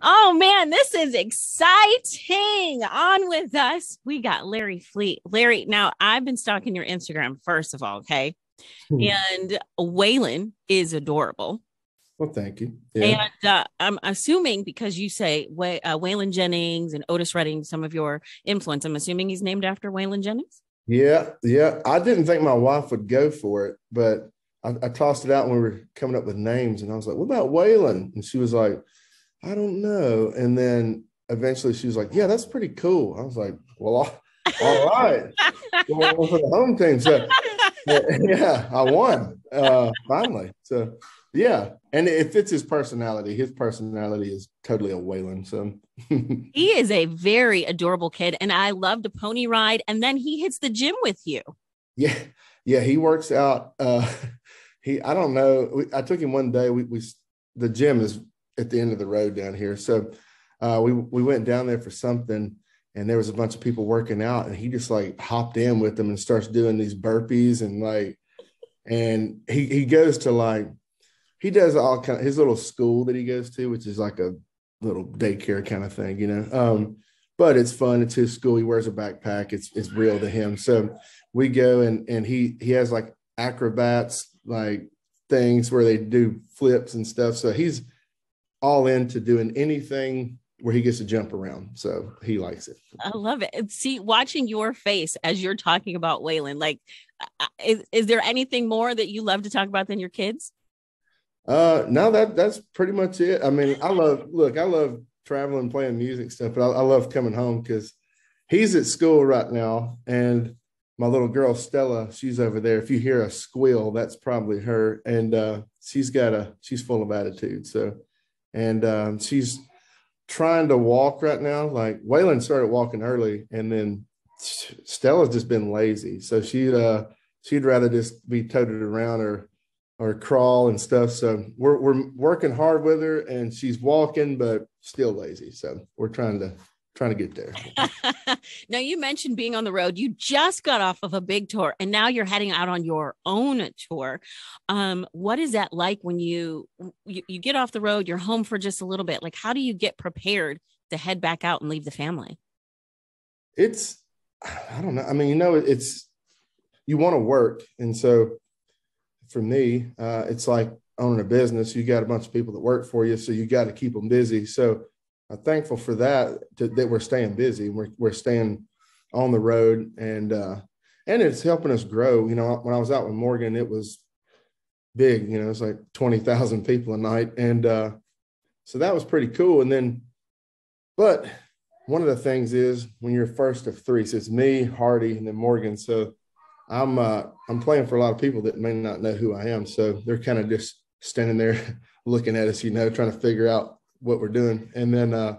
Oh man, this is exciting. On with us. We got Larry Fleet. Larry, now I've been stalking your Instagram, first of all, okay? And Waylon is adorable. Well, thank you. And Yeah. I'm assuming because you say Waylon Jennings and Otis Redding, some of your influence, I'm assuming he's named after Waylon Jennings. Yeah. Yeah. I didn't think my wife would go for it, but I tossed it out when we were coming up with names, and I was like, what about Waylon? And she was like, I don't know. And then eventually she was like, yeah, that's pretty cool. I was like, well, all right. Well, for the home team. So yeah, I won finally. So yeah. And it fits his personality. His personality is totally a Waylon. So He is a very adorable kid, and I love to pony ride. And then he hits the gym with you. yeah. Yeah. He works out. I don't know. I took him one day. The gym is at the end of the road down here. So we went down there for something, and there was a bunch of people working out, and he just like hopped in with them and starts doing these burpees and he goes to he does all kind of his little school that he goes to, which is like a little daycare kind of thing, but it's fun. It's his school. He wears a backpack. It's real to him. So we go and he has like acrobats, like things where they do flips and stuff. So he's all into doing anything where he gets to jump around. So he likes it. I love it. See, watching your face as you're talking about Waylon, is there anything more that you love to talk about than your kids? No, that's pretty much it. I mean, I love traveling, playing music stuff, but I love coming home because he's at school right now. And my little girl, Stella, she's over there. If you hear a squeal, that's probably her. And she's full of attitude. So, and she's trying to walk right now. Like Waylon started walking early, and then Stella's just been lazy. So she'd rather just be toted around or crawl and stuff. So we're working hard with her, and she's walking, but still lazy. So we're trying to get there. Now, you mentioned being on the road. You just got off of a big tour, and now you're heading out on your own tour. What is that like when you get off the road, you're home for just a little bit? Like, how do you get prepared to head back out and leave the family? I don't know. I mean, you want to work. And so for me, it's like owning a business. You got a bunch of people that work for you, so you got to keep them busy. So I'm thankful for that we're staying busy. We're staying on the road, and it's helping us grow. When I was out with Morgan, it was big. It's like 20,000 people a night, and so that was pretty cool. But one of the things is when you're first of three, so it's me, Hardy, and then Morgan. So I'm playing for a lot of people that may not know who I am. So they're kind of just standing there looking at us, trying to figure out what we're doing. And then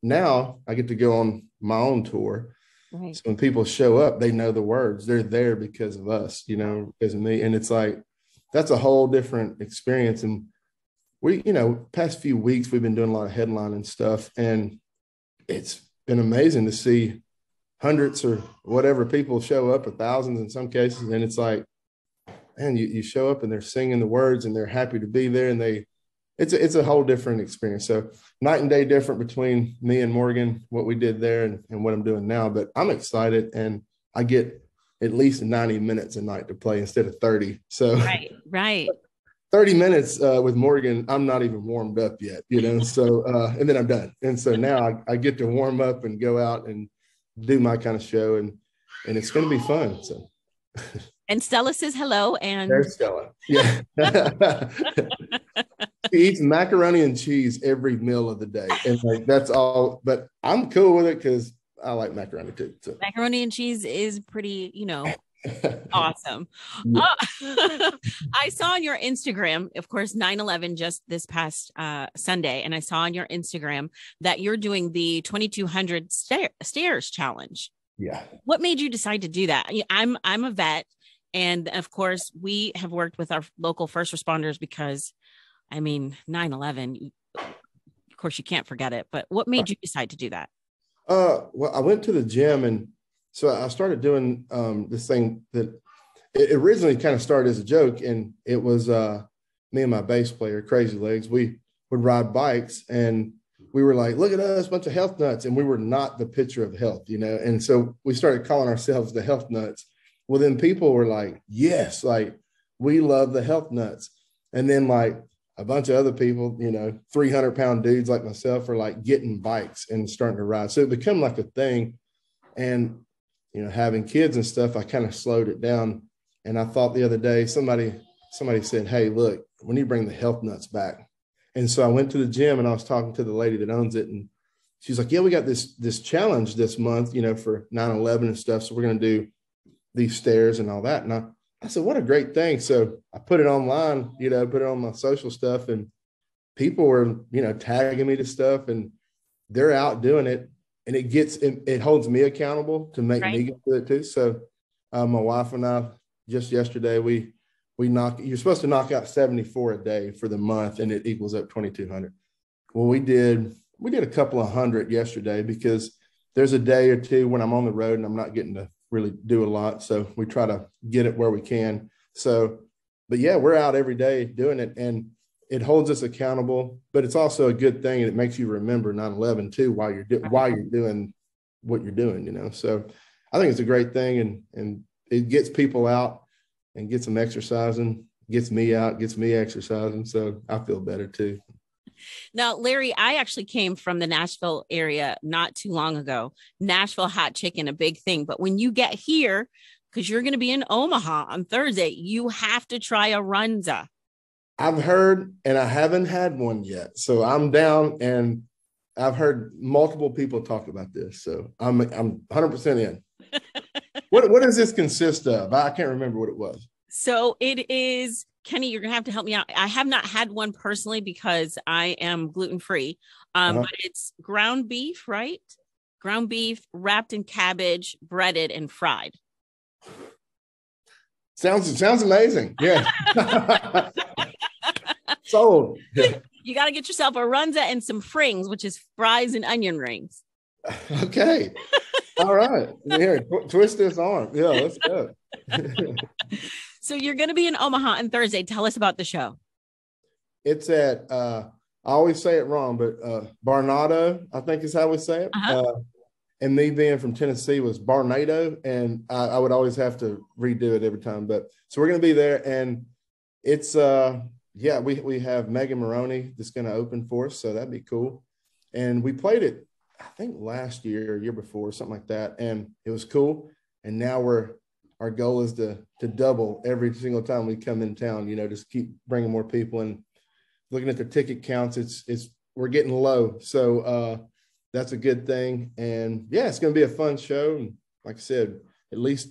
now I get to go on my own tour. Right. So when people show up, they know the words. They're there because of us, because of me. And it's like, that's a whole different experience. And we, past few weeks, we've been doing a lot of headlining stuff, and it's been amazing to see hundreds or whatever people show up, or thousands in some cases. And it's like, man, you show up and they're singing the words and they're happy to be there, and it's a whole different experience. So night and day different between me and Morgan, what we did there and what I'm doing now. But I'm excited, and I get at least 90 minutes a night to play instead of 30. So right. 30 minutes with Morgan, I'm not even warmed up yet, so and then I'm done. And so now I get to warm up and go out and do my kind of show, and it's going to be fun. So. And Stella says hello. And there's Stella. Yeah. She eats macaroni and cheese every meal of the day. And that's all, but I'm cool with it because I like macaroni too. So. Macaroni and cheese is pretty, awesome. Yeah. I saw on your Instagram, of course, 9/11 just this past Sunday, and I saw on your Instagram that you're doing the 2,200 stairs challenge. Yeah. What made you decide to do that? I'm a vet, and of course, we have worked with our local first responders because, 9/11. Of course, you can't forget it. But what made you decide to do that? Well, I went to the gym, and so I started doing this thing that it originally kind of started as a joke, and it was me and my bass player, Crazy Legs. We would ride bikes, and we were like, look at us, bunch of health nuts. And we were not the picture of health, you know? And so we started calling ourselves the health nuts. Well, then people were like, yes, like we love the health nuts. And then like a bunch of other people, you know, 300-pound dudes like myself are like getting bikes and starting to ride. So it became like a thing. And, you know, having kids and stuff, I kind of slowed it down. And I thought the other day, somebody said, hey, look, we need to bring the health nuts back. And so I went to the gym and I was talking to the lady that owns it. And she's like, yeah, we got this challenge this month, you know, for 9/11 and stuff. So we're going to do these stairs and all that. And I said, what a great thing. So I put it online, you know, put it on my social stuff, and people were, you know, tagging me to stuff, and they're out doing it. And it holds me accountable to make me go do it too. So my wife and I, just yesterday, you're supposed to knock out 74 a day for the month, and it equals up 2,200. Well, we did a couple of hundred yesterday, because there's a day or two when I'm on the road and I'm not getting to really do a lot. So we try to get it where we can. So, but yeah, we're out every day doing it, and it holds us accountable, but it's also a good thing. And it makes you remember 9/11 too, while you're doing what you're doing, you know? So I think it's a great thing, and it gets people out and gets them exercising, gets me out, gets me exercising. So I feel better too. Now, Larry, I actually came from the Nashville area not too long ago. Nashville hot chicken, a big thing. But when you get here, because you're going to be in Omaha on Thursday, you have to try a runza. I've heard, and I haven't had one yet. So I'm down, and I've heard multiple people talk about this. So I'm 100% in. What does this consist of? I can't remember what it was. So it is, Kenny, you're going to have to help me out. I have not had one personally because I am gluten-free, but it's ground beef, right? Ground beef wrapped in cabbage, breaded and fried. Sounds amazing. Yeah. Sold. Yeah. You got to get yourself a runza and some frings, which is fries and onion rings. Okay. All right. Here, twist this arm. Yeah, let's go. So you're going to be in Omaha on Thursday. Tell us about the show. It's at, I always say it wrong, but Barnato, I think is how we say it. And me being from Tennessee was Barnato, and I would always have to redo it every time. But so we're going to be there, and it's, we have Megan Maroney that's going to open for us, so that'd be cool. And we played it, I think last year or year before, something like that, and it was cool. And now our goal is to double every single time we come in town, you know, just keep bringing more people. And looking at the ticket counts, we're getting low. So that's a good thing. And yeah, it's going to be a fun show. And like I said, at least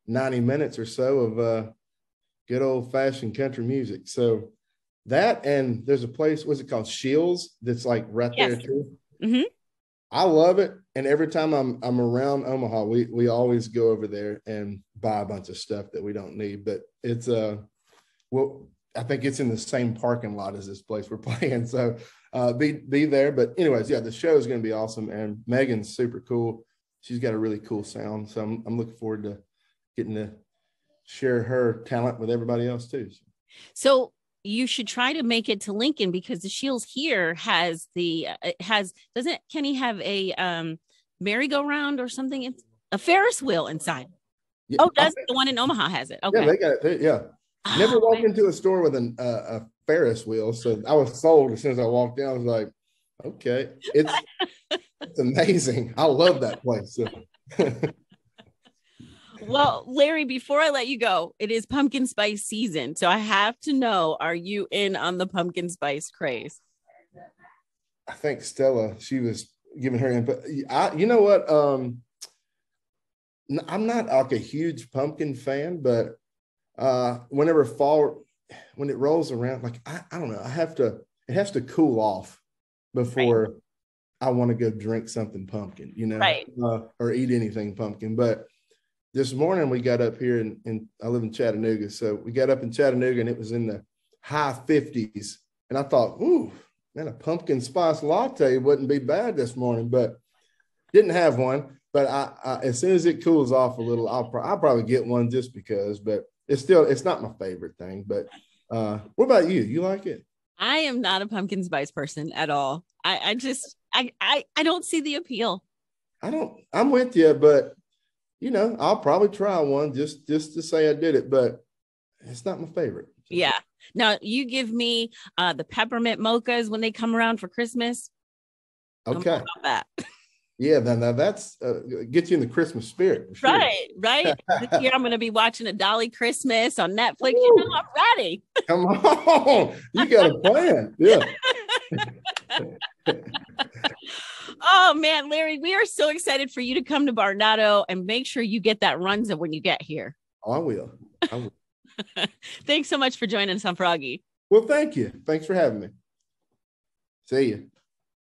90 minutes or so of good old fashioned country music. So that, and there's a place, what's it called? Scheels, that's like right there too. Mm-hmm. I love it. And every time I'm around Omaha, we always go over there and buy a bunch of stuff that we don't need. But it's I think it's in the same parking lot as this place we're playing. So be there. But anyways, yeah, the show is going to be awesome. And Megan's super cool. She's got a really cool sound. So I'm looking forward to getting to share her talent with everybody else too. So you should try to make it to Lincoln, because the Scheels here has doesn't Kenny have a merry-go-round or something? It's a Ferris wheel inside. Yeah, oh, does the one in Omaha has it? Okay. Yeah, they got it. Yeah. Never walked into a store with a Ferris wheel. So I was sold as soon as I walked in. I was like, okay, it's amazing. I love that place. So. Well, Larry, before I let you go, it is pumpkin spice season. So I have to know, are you in on the pumpkin spice craze? I think Stella, she was giving her input. You know what? I'm not like a huge pumpkin fan, but whenever fall, when it rolls around, like, I don't know, it has to cool off before I want to go drink something pumpkin, you know, or eat anything pumpkin. But this morning we got up here and I live in Chattanooga. So we got up in Chattanooga and it was in the high 50s. And I thought, ooh, man, a pumpkin spice latte wouldn't be bad this morning, but didn't have one. But I as soon as it cools off a little, I'll probably get one just because, but it's not my favorite thing. But what about you? You like it? I am not a pumpkin spice person at all. I just I don't see the appeal. I'm with you, but I'll probably try one just to say I did it, but it's not my favorite. So. Yeah. Now you give me the peppermint mochas when they come around for Christmas. I'm all Okay. about that. Yeah, now that's gets you in the Christmas spirit for sure. Right. This year I'm going to be watching a Dolly Christmas on Netflix. Woo, I'm ready. come on, you got a plan. Yeah. Oh man, Larry, we are so excited for you to come to Barnato and make sure you get that runza when you get here. Oh, I will. I will. Thanks so much for joining us on Froggy. Well, thank you. Thanks for having me. See you.